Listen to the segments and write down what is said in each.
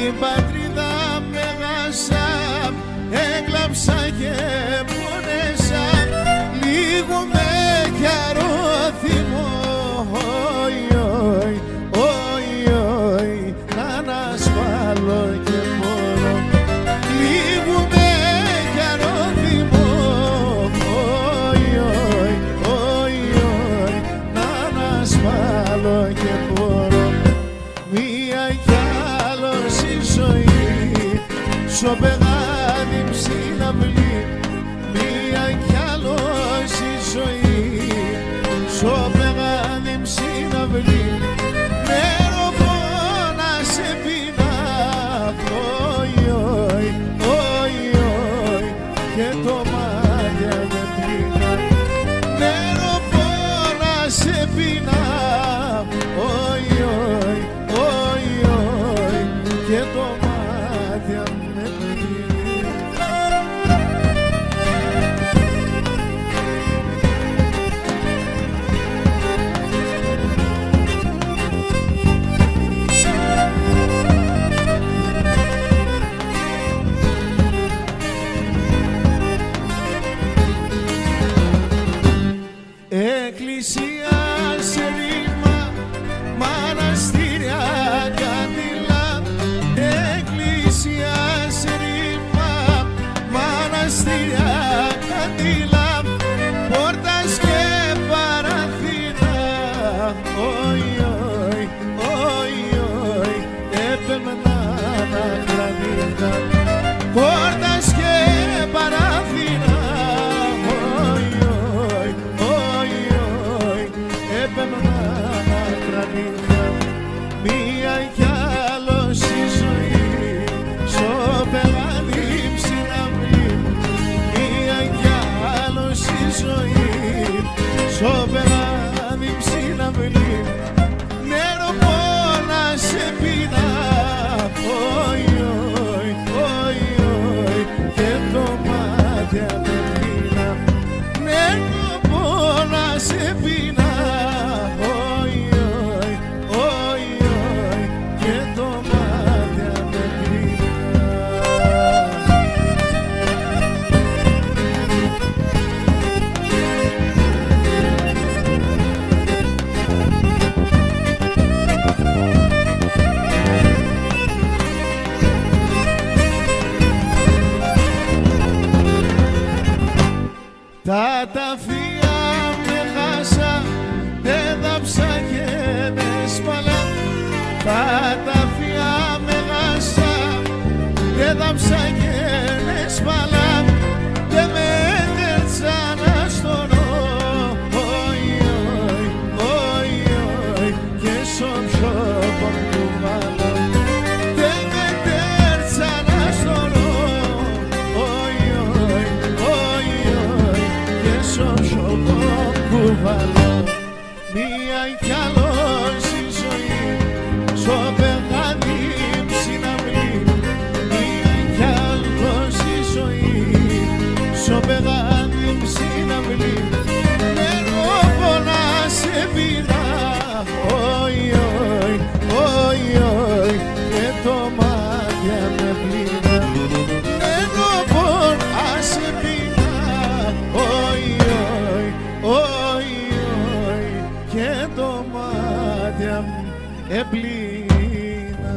την πατρίδα μεγάλσα, έκλαψα και πόνεσα, λίγο με γιαρώθυμο, όι, όι, όι, όι, να ανασφάλω και μπορώ. Λίγο με γιαρώθυμο, όι, όι, όι, όι, να ανασφάλω και μπορώ. Μία κι άλλος η ζωή, σο πεγάδι ψιναυλή. Μία κι άλλος η ζωή, σο πεγάδι ψιναυλή. Νεροπόνα σε πίνα, όι, όι, όι, όι, και το μάτια με πίνα. Νεροπόνα σε πίνα, όι, όι, όι, όι, και το μάτια με πίνα. Εκκλησία σε ρήμα, μοναστήρια καντήλα. Εκκλησία σε ρήμα, μοναστήρια καντήλα. Πόρτας και παραθύρα, όι, όι, όι, όι, έπαιρνα να κλαδίτα. Πόρτας και παραθύρα, όι, όι, όι, όι, έπαιρνα να κλαδίτα. Μία κι άλλος η ζωή, σο πεγάδι ψιναυλή. Μία κι άλλος η ζωή, σο πεγάδι ψιναυλή. Νεροπόνα σε πίνα, όι, όι, όι, όι, και το μάτια με πίνα. Νεροπόνα σε πίνα, όι, όι, όι, όι, και το μάτια με πίνα. Τα ταφεία με χάσα, έδαψα και με σπαλά. Τα ταφεία με χάσα, έδαψα και με σπαλά. Και με έτερτσα να στονώ, όι, όι, όι, όι, και σο πιο ποντού βάλω. Και με έτερτσα να στονώ, όι, όι, όι, όι, και σο πιο ποντού βάλω. Μία κι άλλος η ζωή, σο πεγάδι ψιναυλή. Μία κι άλλος η ζωή, σο πεγάδι ψιναυλή. Νερόπωνα σε πίνα, όι, όι, όι, όι, και το μάτια με πλήνα. Νερόπωνα σε πίνα, όι, όι, όι, όι, και το μάτια μου επλήνα.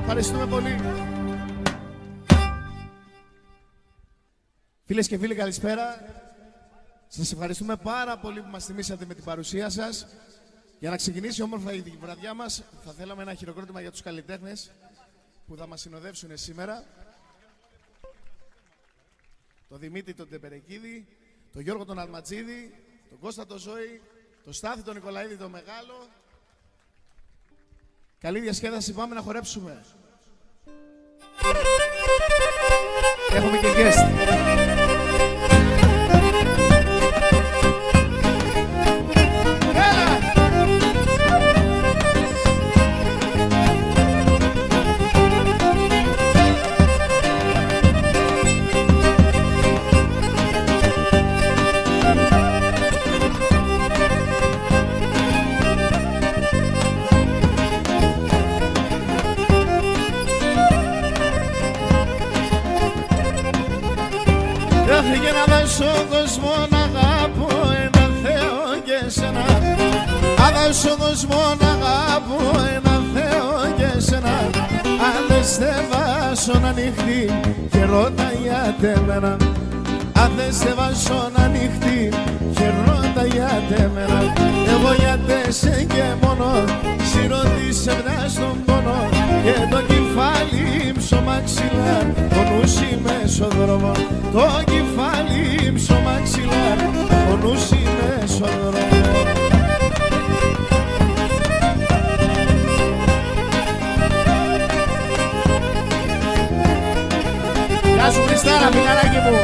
Ευχαριστούμε πολύ. Φίλες και φίλοι, καλησπέρα. Σας ευχαριστούμε πάρα πολύ που μας τιμήσατε με την παρουσία σας. Για να ξεκινήσει όμορφα η βραδιά μας, θα θέλαμε ένα χειροκρότημα για τους καλλιτέχνες που θα μας συνοδεύσουν σήμερα. Το Δημήτρη τον Τεμπερεκίδη, τον Γιώργο τον Αλματζίδη, τον Κώστα τον Ζώη, τον Στάθη τον Νικολαίδη τον Μεγάλο. Καλή διασκέδαση, πάμε να χορέψουμε. Έχουμε και guest. στον κόσμο να αγαπώ ένα Θεό και σένα. Αν στον κόσμο να αγαπώ ένα Θεό και σένα. Αν δεν στεβάσω να νυχτεί και ρώτα για τεμένα. Αν δεν στεβάσω να νυχτεί και ρώτα για τεμένα. Εγώ για τέσσερ και μόνο σιρωτήσε μνά στον πόνο. Και το κεφάλι ψωμαξιλά το νουσί μεσοδρόμο. Το κεφάλι ψωμαξιλά το νουσί μεσοδρόμο. Γεια σου Χριστάρα, φιλαράκι μου.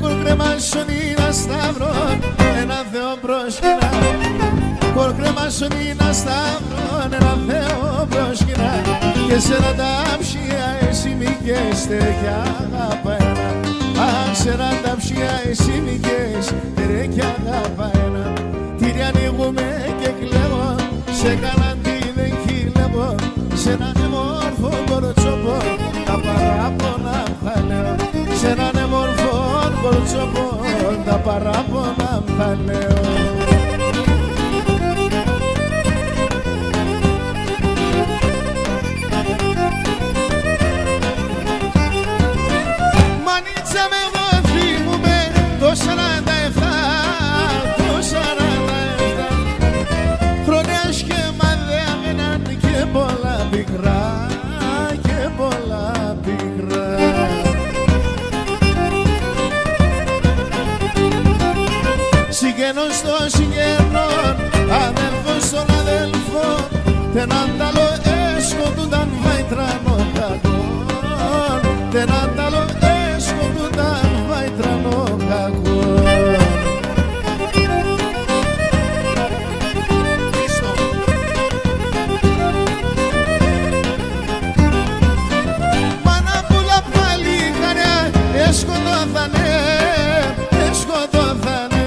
Κορκρεμάσον είναι σταυρόν, ένα Θεό προσκυνά. Κορκρεμάσον είναι σταυρόν, ένα Θεό προσκυνά. Και σε τα ψία εσύ μη καίστε κι αγαπά ένα. Αν σε τα ψία εσύ μη καίστε κι αγαπά ένα. Τύρι ανοίγουμε και κλαίω, σε κανέναν τι δεν χειλεύω. Σε έναν εμόρφο κορτσόπο, τα παράπονα θα λέω. Σε έναν εμόρφο κορτσόπο, τα παράπονα θα λέω. Μανίτσα με εγώ θυμούμαι το 47, το 47. Χρόνια σχέμα δέμεναν και πολλά πικρά, και πολλά πικρά. Συγγενών στο συγγενών, αδέλφος στον αδέλφο. Τεν αντάλλο έσκοτουνταν βαϊτρανό κακόν. Τεν αντάλλο έσκοτουνταν βαϊτρανό κακόν. Μάνα πουλα πάλι χαριά, έσκοτοθανε, έσκοτοθανε.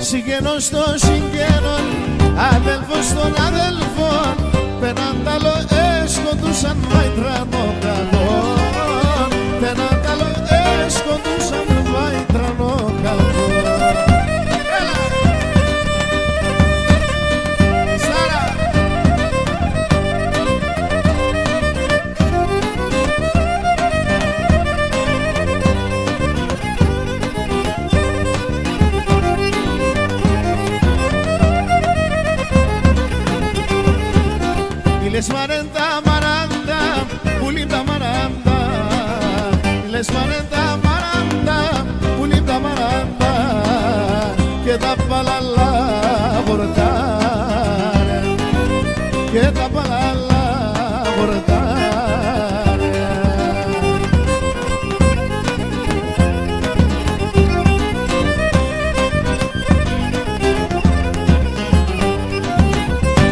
Συγγενών στον συγγενών, αδέλφος των αδέλφων. Πενάνταλο έσκοτουσαν βαϊτρανό κακόν. Πενάνταλο έσκοτουσαν βαϊτρανό κακόν. Έλα! Σάρα! Λες μαρέντα μαράντα, πουλίμ τα μαράντα. Λες μαρέντα μαράντα, πουλίμ τα μαράντα. Και τα παλαλά βορτάρε, και τα παλαλά βορτάρε.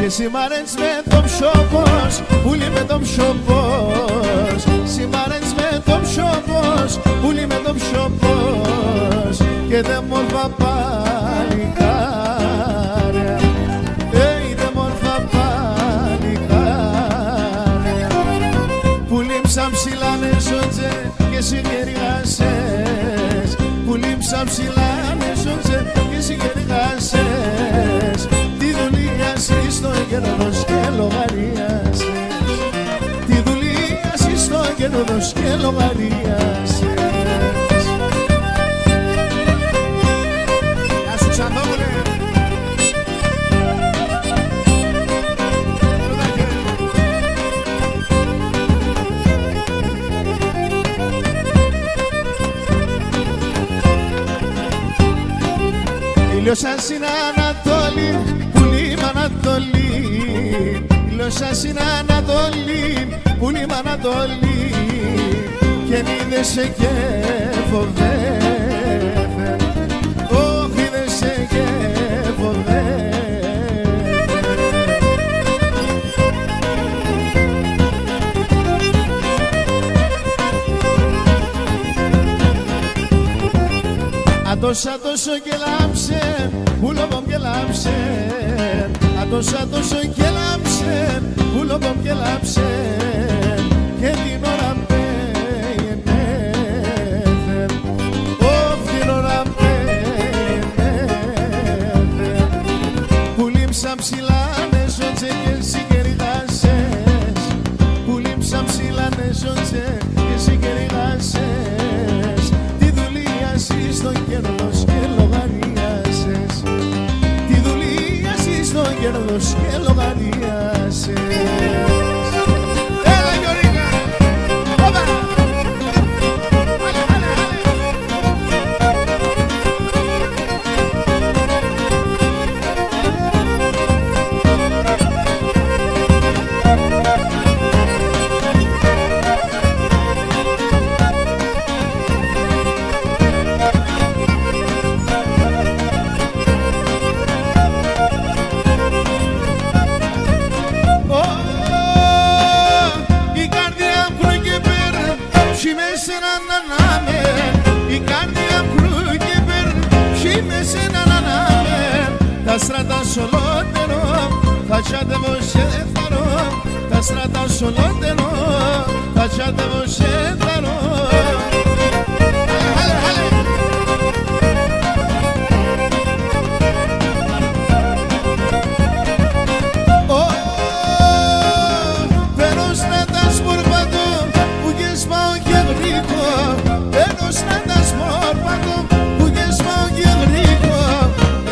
Και σημαρένς με το ψώπος, πουλί με το ψώπος. Σημαρένς με το ψώπος, πουλί με το ψώπος. Και δε μόρφα παλικάρια, δε μόρφα παλικάρια. Πουλί ψα ψηλάνε σότζε και συγγεριγάσες. Πουλί ψα ψηλάνε σότζε και συγγεριγάσες. Τη δουλειά στο κέρδος και λογαριάσες. Τη δουλειά στο κέρδος και λογαριάσες. Γεια σου Ξαντόπουλε. Ήλιος σαν στην Ανατολή, πουλί μ' Ανατολή. Ήλιος σαν στην Ανατολή, πουλί μ' Ανατολή. Και είδεσαι και φοβεύε, όχι είδεσαι και φοβεύε. Ατόσα τόσο και λάμψε, πουλοβομ και λάμψε. Ατόσα τόσο και λάμψε, πουλοβομ και λάμψε. Και την ώρα πέγενε, την ώρα πέγενε. Που λείψαν ψηλάνε ζώτσε και συγκεριγάσες. Που λείψαν ψηλάνε ζώτσε και συγκεριγάσες. Τη δουλεία εσύ στον κέρδος και λογαριάσες. Τη δουλεία εσύ στον κέρδος και λογαριάσες. Τα στρατά σολότερο, θα τσάτευω σε θαρό. Τα στρατά σολότερο, θα τσάτευω σε θαρό. Παίρνω στρατά σπορπατώ, που και σπάω και γρήγο. Παίρνω στρατά σπορπατώ, που και σπάω και γρήγο.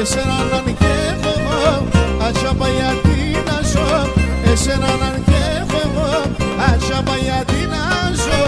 Εσένα να νικεύω εγώ, ατσάπα γιατί να ζω. Εσένα να νικεύω εγώ, ατσάπα γιατί να ζω.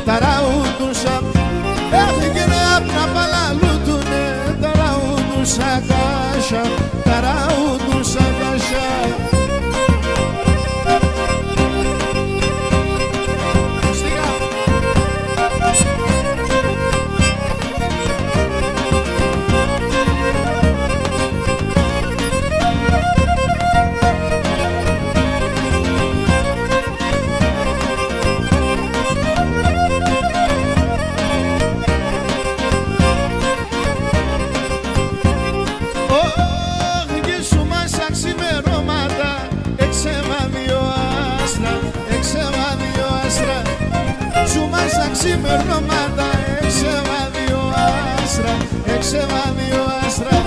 Ταραούτουσα, έφυγαινε απ' να παλαλούτουνε. Ταραούτουσα κάσια, ταραούτουσα κάσια. Ξημερώματα, έξεβαδιο άστρα, έξεβαδιο άστρα.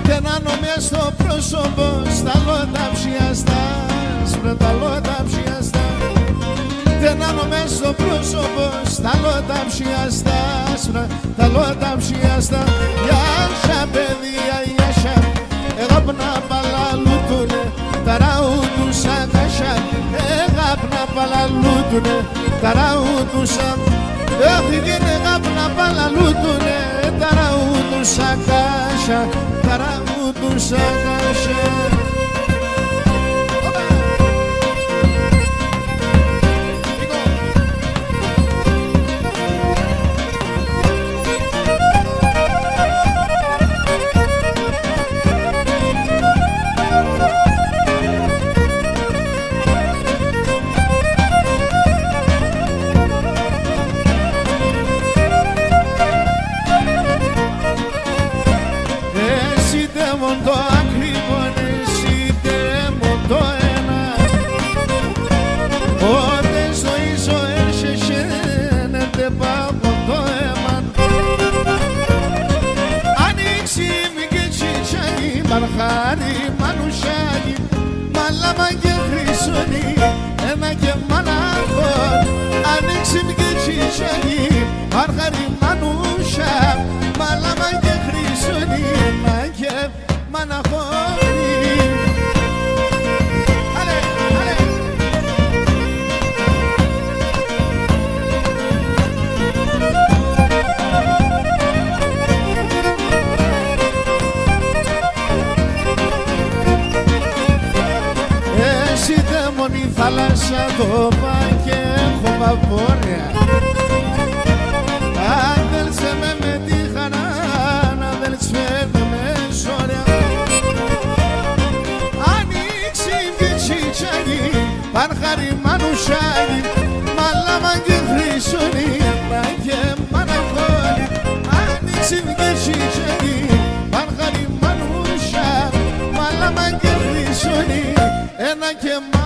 Τενάνω μες στο πρόσωπο, στα λότα ψιαστά, σπρέτα λότα ψιαστά. Τενάνω μες στο πρόσωπο, στα λότα ψιαστά, σπρέτα λότα ψιαστά. Γιάσια παιδιά, γιάσια, εγάπνα παλαλούτουνε. Ταραούτουσα κάσια, εγάπνα παλαλούτουνε. Ταραούτουσα, έφυγαινε γάπνα παλαλούτουνε. Ταραούτουσα κάσια, ταραούτουσα κάσια. Το ακριβώνες παρχάρι μανουσάκι, μαλάμα και χρυσονί, ένα και μαναχόν, ανοίξιμ και τσισάκι, παρχάρι μανουσά, μαλάμα και χρυσονί, ένα και μαναχόν. Η θάλασσα το πάει και έχω βαπόρια. Αδέλσε με τη χαρά, αδέλσε με ζόρια. Ανοίξει και τσιτσάκι, παρχάρι μανουσάκι, μαλάμα και χρυσονί, ένα και μαναχώνει. Ανοίξει και τσιτσάκι, παρχάρι μανουσά, μαλάμα και χρυσονί, ένα και μαναχώνει.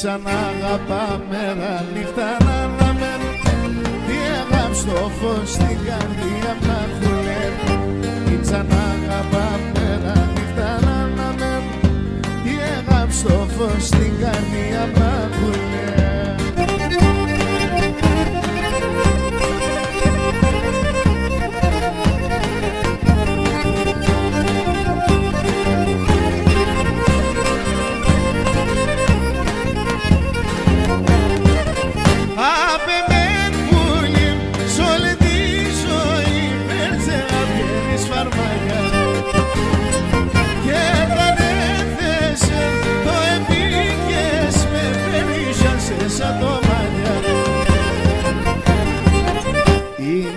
Σαν αγαπά μέρα νύχτα να αναμένω, τι αγάπη στο φως στην καρδιά να χουλεύει. Σαν αγαπά μέρα νύχτα να αναμένω, τι αγάπη στο φως στην καρδιά να χουλεύει.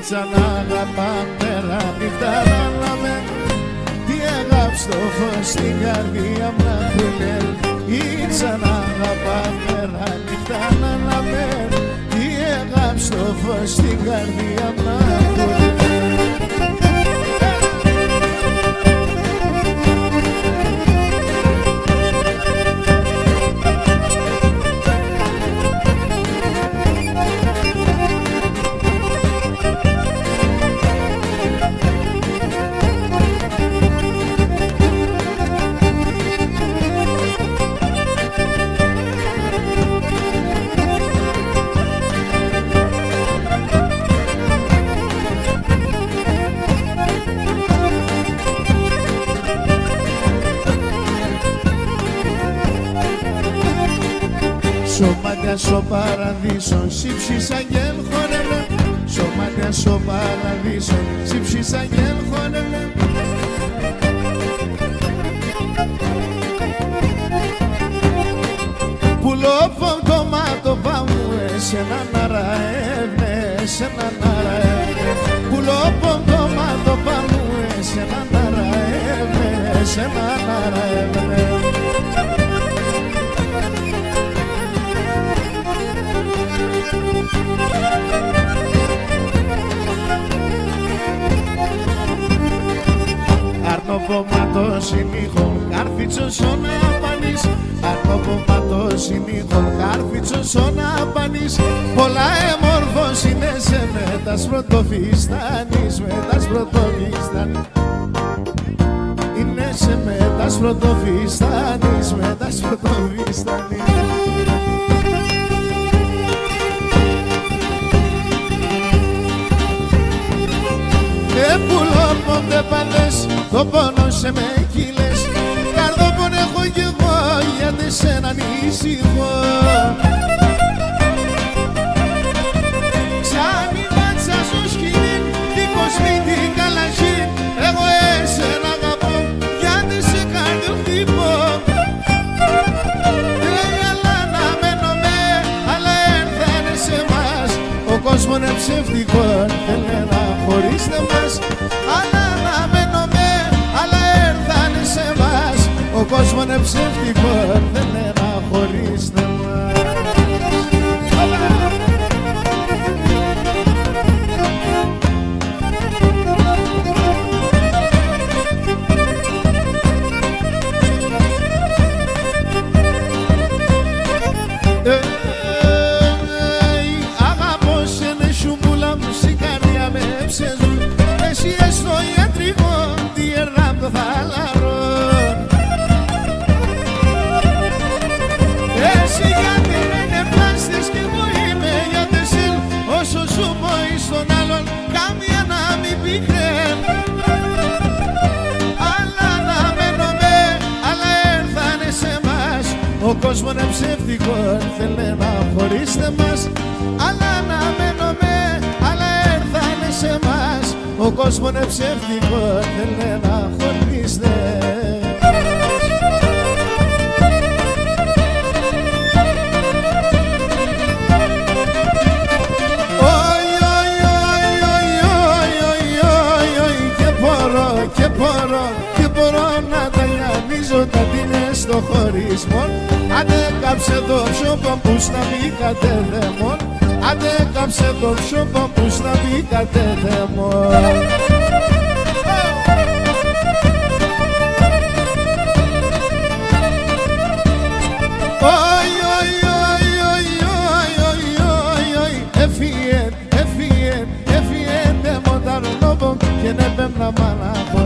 Σαν αγαπά μέρα νύχτα να αναμένω, τι αγάπη στο φως στην καρδιά μου να χουλεύει. Σαν αγαπά μέρα νύχτα να αναμένω, τι αγάπη στο φως στην καρδιά μου να χουλεύει. Σωμάτια στο παραδείσο, σύψισα και χορεύε. Σωμάτια στο παραδείσο, σύψισα και χορεύε. Πουλόποντομάτο πάμε, εσένα να ραεύε, εσένα να ραεύε. Πουλόποντομάτο πάμε, εσένα να ραεύε, εσένα να ραεύε. Αρνοπομάτος ημίχων, κάρφιτσος ώνα απανής. Αρνοπομάτος ημίχων, κάρφιτσος ώνα απανής. Πολλά εμόρφος είναι σε μέτας πρωτοφιστάνης, μέτας πρωτοφιστάνης. Είναι σε μέτας πρωτοφιστάνης, μέτας πρωτοφιστάνης. έπαθες το πόνο σε με κύλες. Καρδόπον έχω κι εγώ γιατί σ' ανησυχώ. Ξάμινατσα στο σκηνή, δίχως μύτη καλαχή. Εγώ εσένα αγαπώ γιατί σε καρδιοχτυπώ. Έλα να μένουμε, αλλά έρθανε σε μας. Ο κόσμος είναι ψεύτικο, θέλει να χωρίστε μας. Αλλά να μένουμε, αλλά έρθανε σε μας. Ο κόσμος είναι ψεύτικο, θέλει να χωρίστε μας. Αγαπώ σένε σουμπούλα μου, στην καρδιά με ψεζούν. Εσύ στο ιατρικό, τι ερνά το θαλαρό. Εσύ γιατί είναι πλάστες και εγώ είμαι για τεσίλ. Όσο σου πω εις τον άλλον, κάμια να μην πικραίν. Αλλά να μένουμε, αλλά έρθανε σε μας. Ο κόσμος είναι ψεύτικο, θέλει να χωρίστε μας. Αλλά να μένουμε, αλλά έρθανε σε μας. Ο κόσμος είναι ψεύτικο, θέλει να χωρίστε μας. Και μπορώ να τα γιανίζω τα τίνες στο χωρισμό. Άντε κάψε το ψώπο που στα μπήκατε δαίμον. Άντε κάψε το ψώπο που στα μπήκατε δαίμον. Έφυγε δαίμον τα ρολόμπο και νέπεμ να μανάχω.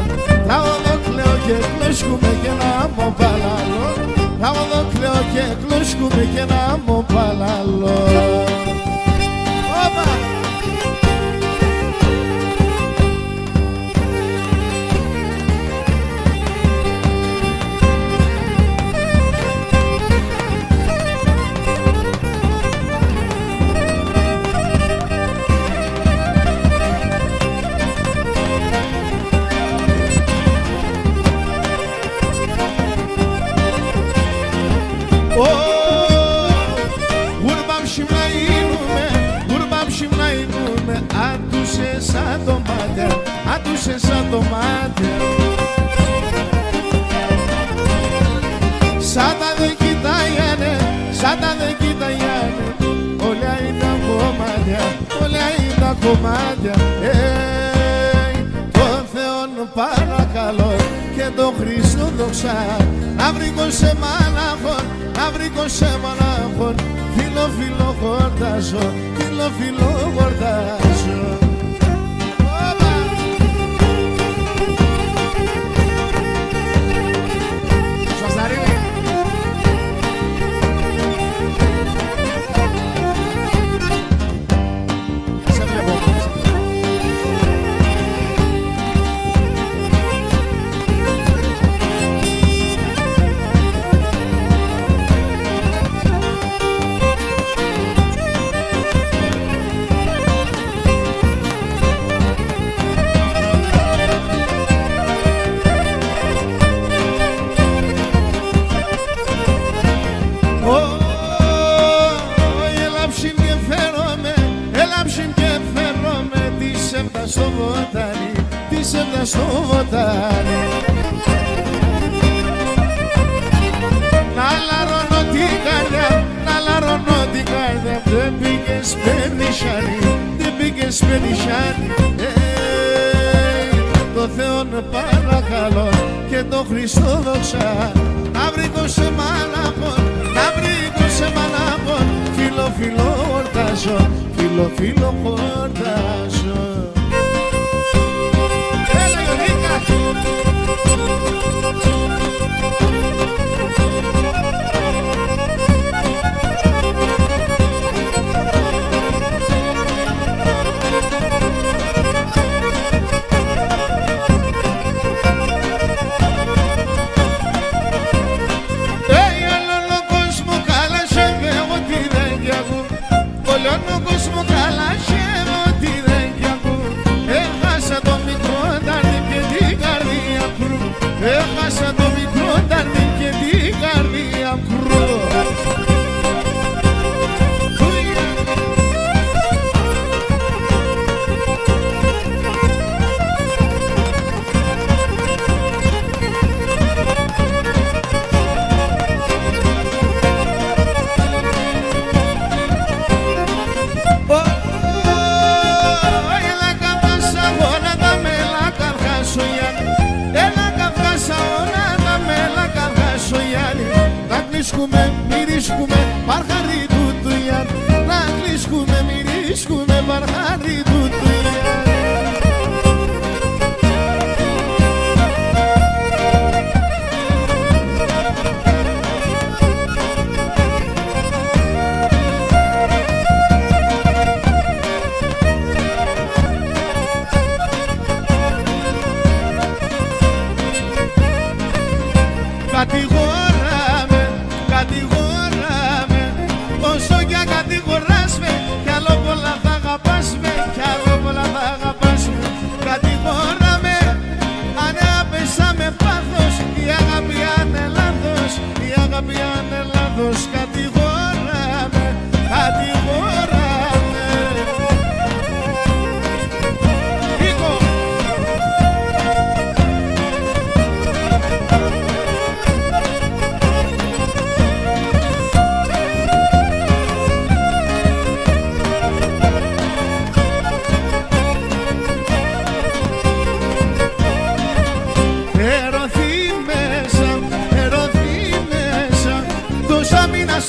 Να οδο κλαίω και κλώσκουμε και να μου παλαλώ. Να οδο κλαίω και κλώσκουμε και να μου παλαλώ. Όπα! Άτουσε σαν το μάτι. Σαν τα δεν κοιτάγανε, σαν τα δεν κοιτάγανε. Όλα είναι κομμάτια, όλα είναι κομμάτια. Το Θεόν παρακαλώ και τον Χριστό δοξά. Να βρήκω σε μάναχον, να βρήκω σε μάναχον. Φίλο φίλο χορτάζω, φίλο φίλο χορτάζω. Στο βοτάνι, της έβδα στο βοτάνι. Να λαρώνω την καρδιά, να λαρώνω την καρδιά. Δεν πήγες περνησιάνι, δεν πήγες περνησιάνι. Το Θεόν παρακαλώ και το Χριστό δοξά. Να βρήκω σε μάναχον, να βρήκω σε μάναχον. Φίλο φίλο χορτάζω, φίλο φίλο χορτάζω. τον κόσμο καλά χαίρω τι δεν κι ακούω. Έχασα το μικρό ταρδί και την καρδία κρού. Έχασα το μικρό ταρδί και την καρδία κρού. Κλείσκουμε, μυρίσκουμε, παρχαρί του Ιαν. Να κλείσκουμε, μυρίσκουμε, παρχαρί του Ιαν. Κατηγοράμε, όσο κι αν κατηγοράς με, κι άλλο πολλά θα αγαπάς με, κι άλλο πολλά θα αγαπάς με. Κατηγοράμε, αν έπεσα με πάθος, η αγάπη αν είναι λάθος, η αγάπη αν είναι λάθος. Κατηγοράμε, κατηγοράμε.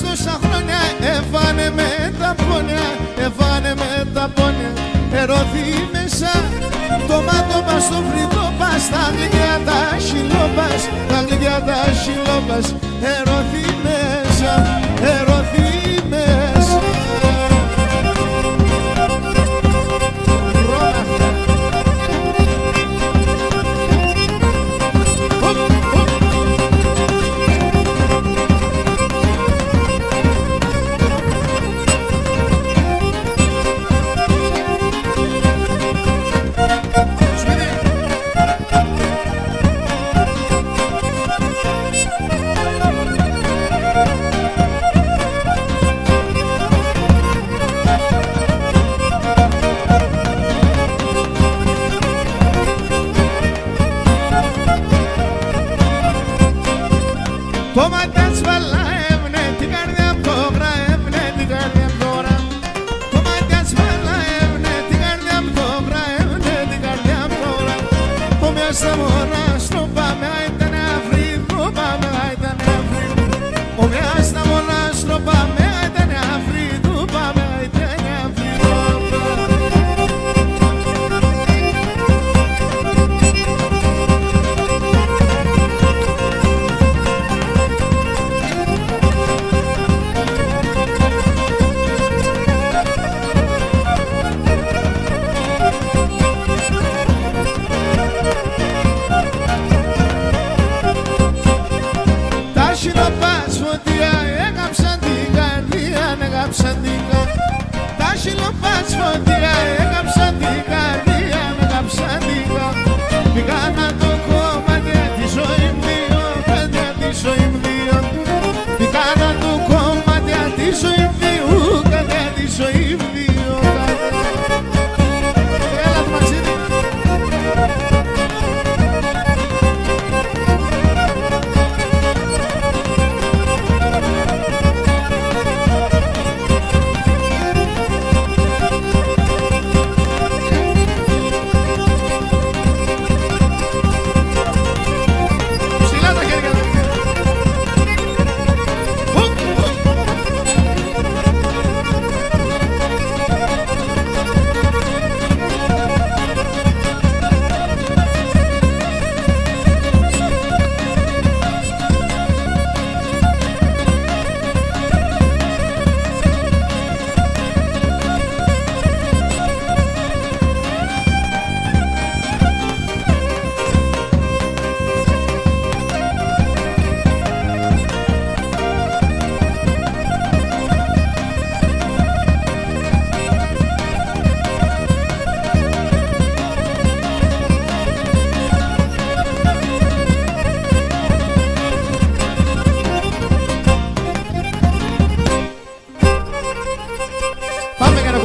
Τόσα χρόνια έφανε με τα πόνια, έφανε με τα πόνια. Ερωθεί μέσα, το μάτωμα στο φρυδό πας, τα γλυκιά τα χιλόπας, τα γλυκιά τα χιλόπας. Ερωθεί μέσα, ερωθεί μέσα. Το μάτιας βαλάευνε την καρδιά απ' τώρα, έβνε την καρδιά απ' τώρα. Το μάτιας βαλάευνε την καρδιά απ' τώρα, έβνε την καρδιά απ' τώρα. Ο μιας τα μωρά στο πάμε, ήταν αφρίδο, πάμε, ήταν αφρίδο. Ο μιας τα μωρά στο πάμε, ήταν αφρίδο, πάμε, ήταν αφρίδο. Τα σιλοπάς φωτιά έκαψαν την καρδία, με κάψαν την καρδία. Πήγανα το κομμάτι τη ζωή μου δύο, παιδιά τη ζωή μου δύο. Πήγανα το κομμάτι τη ζωή μου δύο, παιδιά τη ζωή μου δύο. Έλα το Μαξίδη.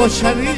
κοτσαρί